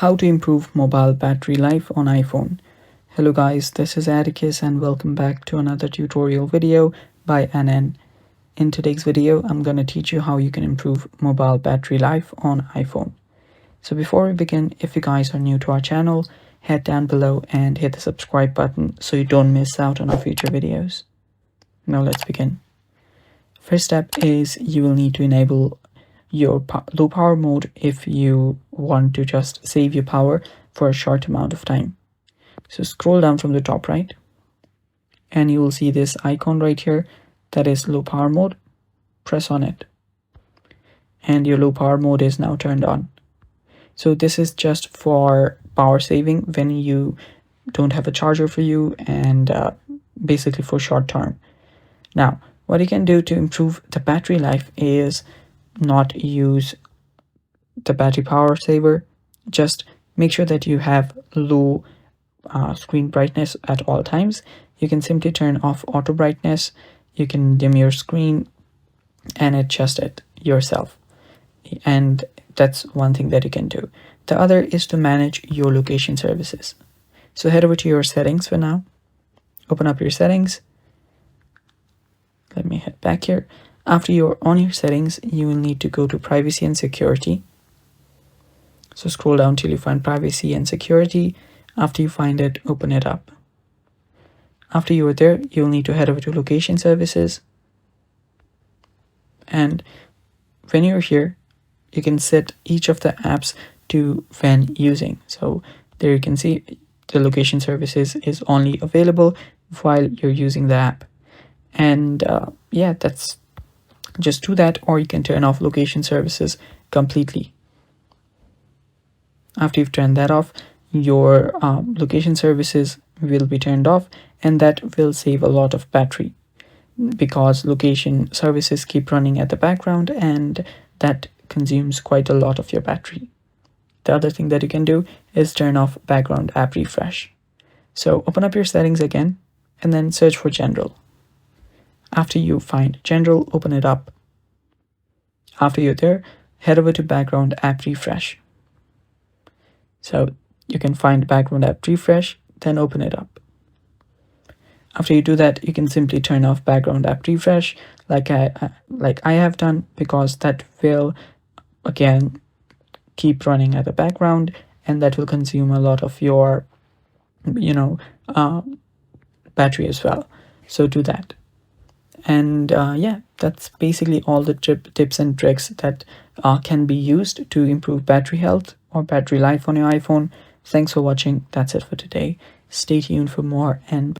How to improve mobile battery life on iPhone. Hello guys, this is Atticus and welcome back to another tutorial video by Anand. In today's video, I'm going to teach you how you can improve mobile battery life on iPhone. So before we begin, if you guys are new to our channel, head down below and hit the subscribe button so you don't miss out on our future videos. Now let's begin. First step is you will need to enable your low power mode if you want to just save your power for a short amount of time. So scroll down from the top right and you will see this icon right here that is low power mode. Press on it and your low power mode is now turned on. So this is just for power saving when you don't have a charger for you and basically for short term. Now what you can do to improve the battery life is not use the battery power saver. Just make sure that you have low screen brightness at all times. You can simply turn off auto brightness, you can dim your screen and adjust it yourself, and that's one thing that you can do. The other is to manage your location services. So head over to your settings for now, open up your settings. Let me head back here. After you're on your settings, you will need to go to privacy and security. So scroll down till you find privacy and security. After you find it, open it up. After you are there, you'll need to head over to location services. And when you're here, you can set each of the apps to when using. So there you can see the location services is only available while you're using the app. And yeah, that's just do that, or you can turn off location services completely. After you've turned that off, your location services will be turned off, and that will save a lot of battery because location services keep running at the background and that consumes quite a lot of your battery. The other thing that you can do is turn off background app refresh. So open up your settings again and then search for general. After you find general, open it up. After you're there, head over to background app refresh. So you can find background app refresh, then open it up. After you do that, you can simply turn off background app refresh like I have done, because that will again keep running at the background and that will consume a lot of your battery as well. So do that. And yeah, that's basically all the tips and tricks that can be used to improve battery health or battery life on your iPhone. Thanks for watching. That's it for today. Stay tuned for more, and